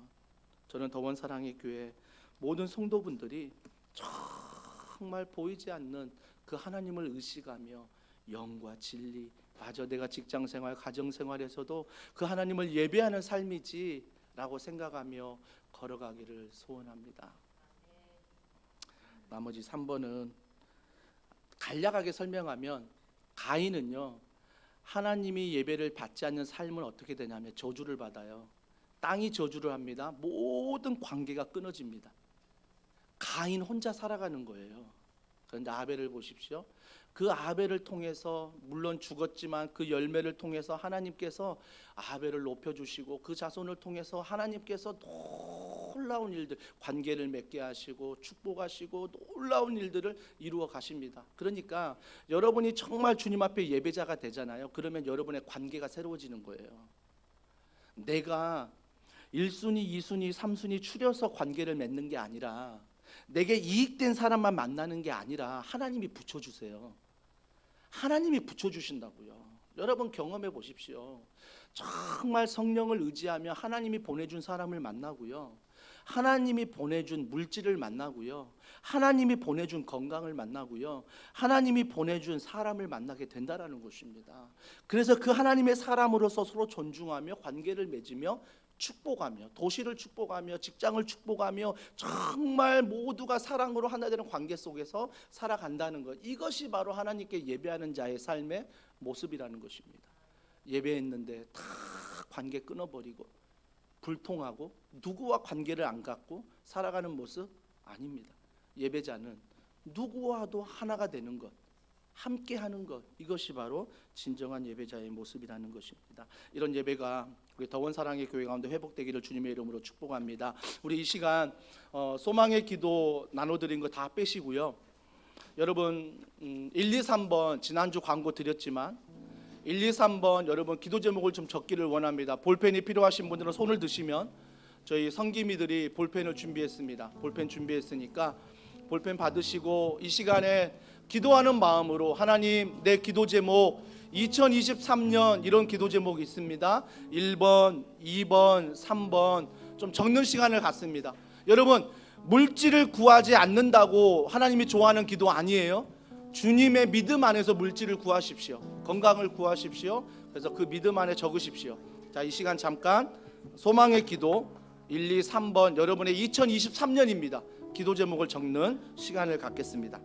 저는 더원 사랑의 교회 모든 성도분들이 정말 보이지 않는 그 하나님을 의식하며 영과 진리, 맞아, 내가 직장생활, 가정생활에서도 그 하나님을 예배하는 삶이지 라고 생각하며 걸어가기를 소원합니다. 나머지 3번은 간략하게 설명하면, 가인은요, 하나님이 예배를 받지 않는 삶은 어떻게 되냐면 저주를 받아요. 땅이 저주를 합니다. 모든 관계가 끊어집니다. 가인 혼자 살아가는 거예요. 그런데 아벨을 보십시오. 그 아벨을 통해서, 물론 죽었지만 그 열매를 통해서 하나님께서 아벨을 높여주시고 그 자손을 통해서 하나님께서 놀라운 일들, 관계를 맺게 하시고 축복하시고 놀라운 일들을 이루어 가십니다. 그러니까 여러분이 정말 주님 앞에 예배자가 되잖아요. 그러면 여러분의 관계가 새로워지는 거예요. 내가 1순위, 2순위, 3순위 추려서 관계를 맺는 게 아니라, 내게 이익된 사람만 만나는 게 아니라 하나님이 붙여주세요. 하나님이 붙여주신다고요. 여러분 경험해 보십시오. 정말 성령을 의지하며 하나님이 보내준 사람을 만나고요, 하나님이 보내준 물질을 만나고요, 하나님이 보내준 건강을 만나고요, 하나님이 보내준 사람을 만나게 된다라는 것입니다. 그래서 그 하나님의 사람으로서 서로 존중하며 관계를 맺으며 축복하며, 도시를 축복하며, 직장을 축복하며, 정말 모두가 사랑으로 하나 되는 관계 속에서 살아간다는 것, 이것이 바로 하나님께 예배하는 자의 삶의 모습이라는 것입니다. 예배했는데 다 관계 끊어버리고 불통하고 누구와 관계를 안 갖고 살아가는 모습 아닙니다. 예배자는 누구와도 하나가 되는 것, 함께 하는 것, 이것이 바로 진정한 예배자의 모습이라는 것입니다. 이런 예배가 우리 더원 사랑의 교회 가운데 회복되기를 주님의 이름으로 축복합니다. 우리 이 시간 소망의 기도 나눠드린 거 다 빼시고요. 여러분 1, 2, 3번 지난주 광고 드렸지만 1, 2, 3번 여러분 기도 제목을 좀 적기를 원합니다. 볼펜이 필요하신 분들은 손을 드시면 저희 성기미들이 볼펜을 준비했습니다. 볼펜 준비했으니까 볼펜 받으시고 이 시간에 기도하는 마음으로 하나님, 내 기도 제목 2023년 이런 기도 제목이 있습니다. 1번, 2번, 3번 좀 적는 시간을 갖습니다. 여러분 물질을 구하지 않는다고 하나님이 좋아하는 기도 아니에요. 주님의 믿음 안에서 물질을 구하십시오. 건강을 구하십시오. 그래서 그 믿음 안에 적으십시오. 자, 이 시간 잠깐 소망의 기도 1, 2, 3번 여러분의 2023년입니다. 기도 제목을 적는 시간을 갖겠습니다.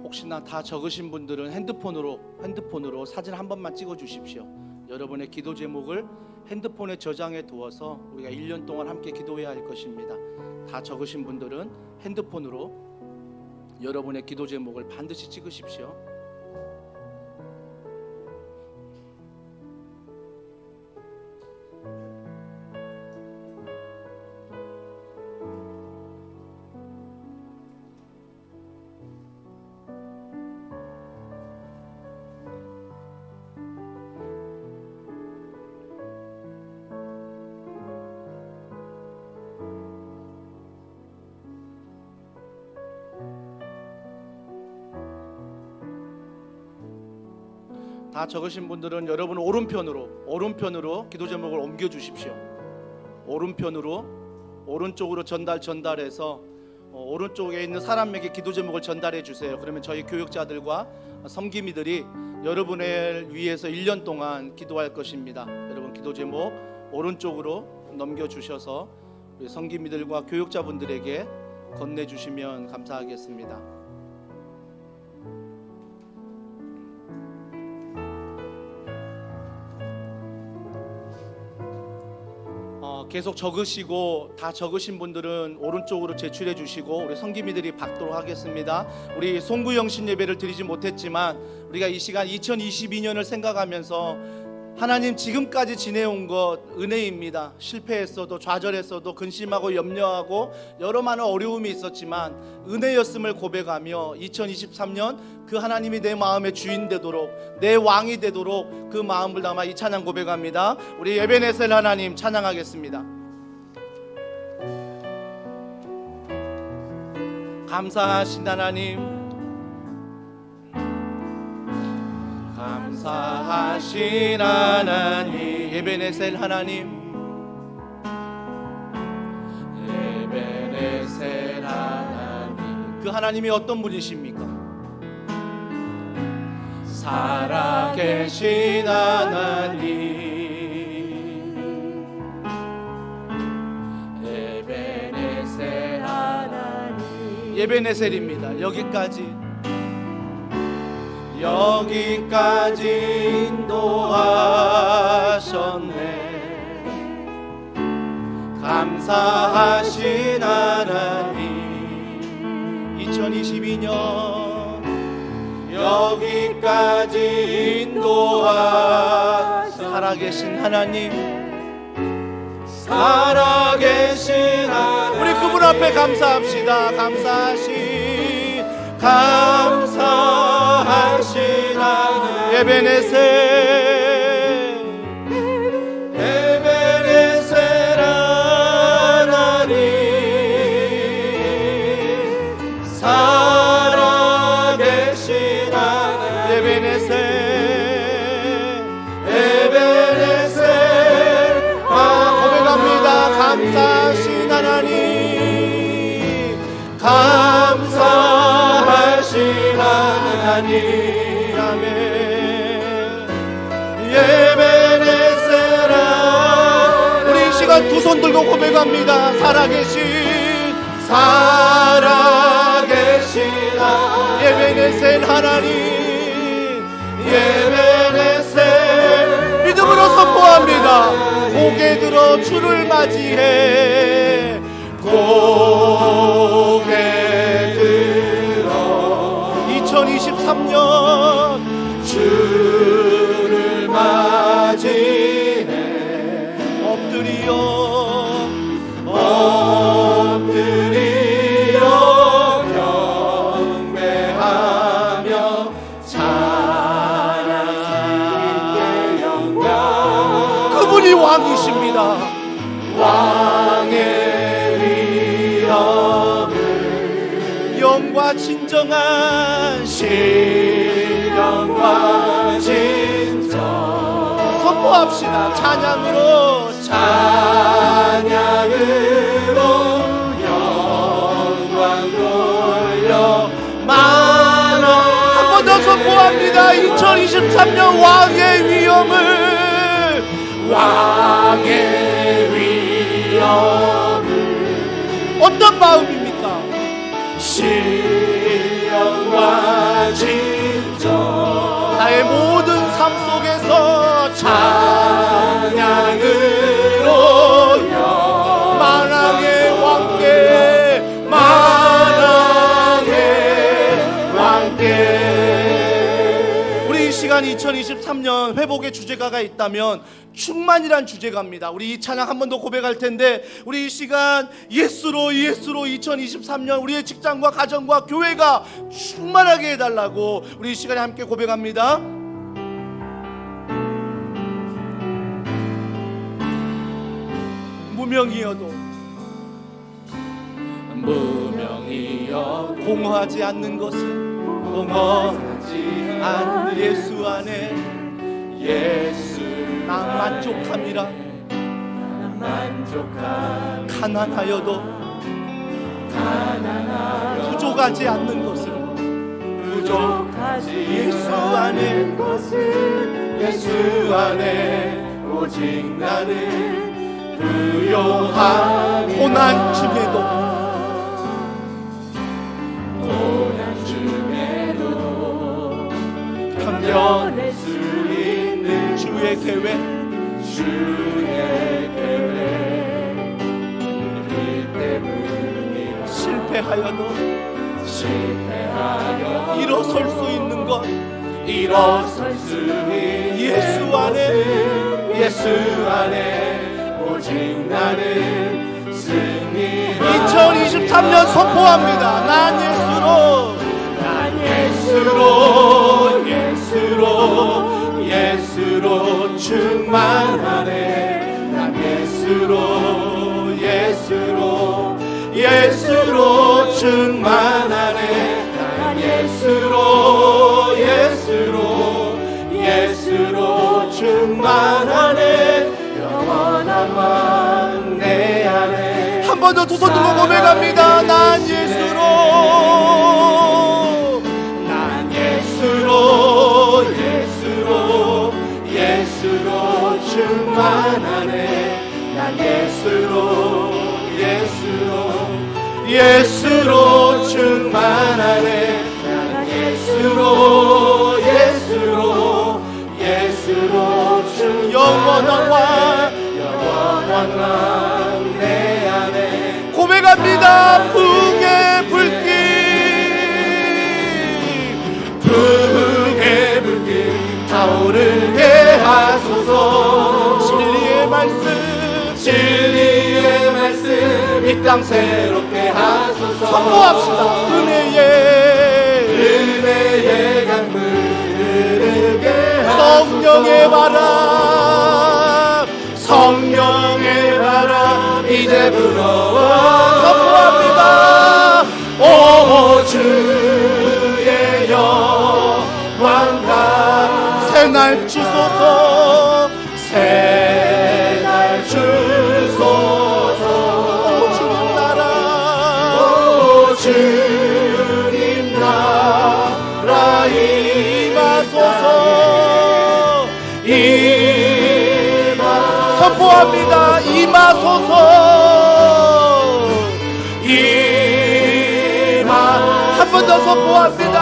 혹시나 다 적으신 분들은 핸드폰으로 사진 한 번만 찍어 주십시오. 여러분의 기도 제목을 핸드폰에 저장해 두어서 우리가 1년 동안 함께 기도해야 할 것입니다. 다 적으신 분들은 핸드폰으로 여러분의 기도 제목을 반드시 찍으십시오. 다 적으신 분들은 여러분 오른편으로 기도 제목을 옮겨 주십시오. 오른쪽으로 전달해서 오른쪽에 있는 사람에게 기도 제목을 전달해 주세요. 그러면 저희 교육자들과 섬기미들이 여러분을 위해서 1년 동안 기도할 것입니다. 여러분 기도 제목 오른쪽으로 넘겨 주셔서 우리 섬기미들과 교육자분들에게 건네 주시면 감사하겠습니다. 계속 적으시고 다 적으신 분들은 오른쪽으로 제출해 주시고 우리 성기미들이 받도록 하겠습니다. 우리 송구영신 예배를 드리지 못했지만 우리가 이 시간 2022년을 생각하면서 하나님, 지금까지 지내온 것 은혜입니다. 실패했어도, 좌절했어도, 근심하고 염려하고 여러 많은 어려움이 있었지만 은혜였음을 고백하며 2023년 그 하나님이 내 마음의 주인 되도록, 내 왕이 되도록 그 마음을 담아 이 찬양 고백합니다. 우리 에베네셀 하나님 찬양하겠습니다. 감사하신 하나님, 감사하신 하나님, 에베네셀 하나님, 에베네셀 하나님. 그 하나님이 어떤 분이십니까? 살아계신 하나님, 에베네셀 하나님. 에베네셀입니다. 여기까지 인도하셨네. 감사하신 하나님, 2022년 여기까지 인도하셨네. 살아계신 하나님, 살아계신 하나님. 우리 그분 앞에 감사합시다. 감사하신 하나님, 에베네셀, 에베네셀 하나님, 살아계신 하나님, 에베네셀, 에베네셀. 고백합니다. 감사하신 하나님, 감사하신 하나님, 아멘. 예배네세라. 우리 이 시간 두 손 들고 고백합니다. 살아계신 예배네셀 하나님, 예배네셀. 믿음으로 선포합니다. 고개 들어 주를 맞이해, 고개 들어 2023년 주를 맞이해. 엎드리어 경배하며 찬양하게 영광. 그분이 왕이십니다. 왕의 위엄을, 영과 진정한 신령과 진정 선포합시다. 찬양으로 영광 돌려 만원. 한 번 더 선포합니다. 2023년 왕의 위엄을, 왕의 위엄을. 어떤 마음입니까? 신령과 진정. 나의 모든 삶 속에서 찬양으로 만왕의 왕께, 만왕의 왕께. 우리 이 시간 2023년 회복의 주제가가 있다면 충만이란 주제가입니다. 우리 이 찬양 한 번 더 고백할 텐데, 우리 이 시간 예수로 2023년 우리의 직장과 가정과 교회가 충만하게 해달라고 우리 이 시간에 함께 고백합니다. 무명이어도 공허하지 않는 것은, 공허하지 않는 예수 안에, 나 만족함이라. 가난하여도 부족하지 않는 것은, 예수 안에 오직 나는 부요한. 고난 중에도 견뎌낼 수 있는 주의 계획, 그 때문에 실패하여도 일어설 수 있는 것, 일어설 수 있는 예수 안에 예수 안에 오직 나는 승리 2023년 선포합니다. 난 예수로 충만하네 난 예수로 충만하네 난 예수로 충만하네 영원한 마음 내 안에 한 번 더 두 손 들고 고백합니다. 난 예수로 충만하네 난 예수로 충만하네 난 예수로 영원한 왕 내 안에 고백합니다. 풍의 불길 타오르게 하소서 진리의 말씀 이 땅 새롭게 하소서 선포합시다. 은혜의 강물 흐르게 하소서 성령의 바람 이제 불어와 선포합니다. 오 주의 영광과 새날 주소서 새날 주소서 주님 나라 오 주님 나라 임하소서 선포합니다. 임하소서 한 번 더 선포합니다.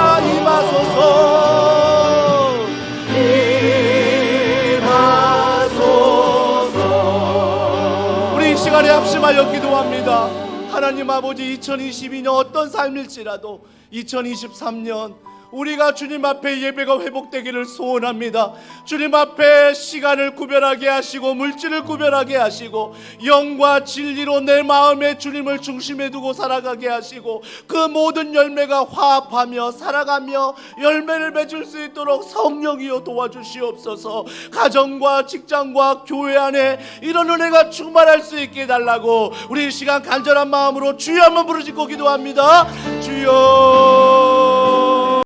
임하소서 우리 이 시간에 합심하여 기도합니다. 하나님 아버지 2022년 어떤 삶일지라도 2023년 우리가 주님 앞에 예배가 회복되기를 소원합니다. 주님 앞에 시간을 구별하게 하시고 물질을 구별하게 하시고 영과 진리로 내 마음에 주님을 중심에 두고 살아가게 하시고 그 모든 열매가 화합하며 살아가며 열매를 맺을 수 있도록 성령이여 도와주시옵소서. 가정과 직장과 교회 안에 이런 은혜가 충만할 수 있게 해달라고 우리 이 시간 간절한 마음으로 주여 한번 부르짖고 기도합니다. 주여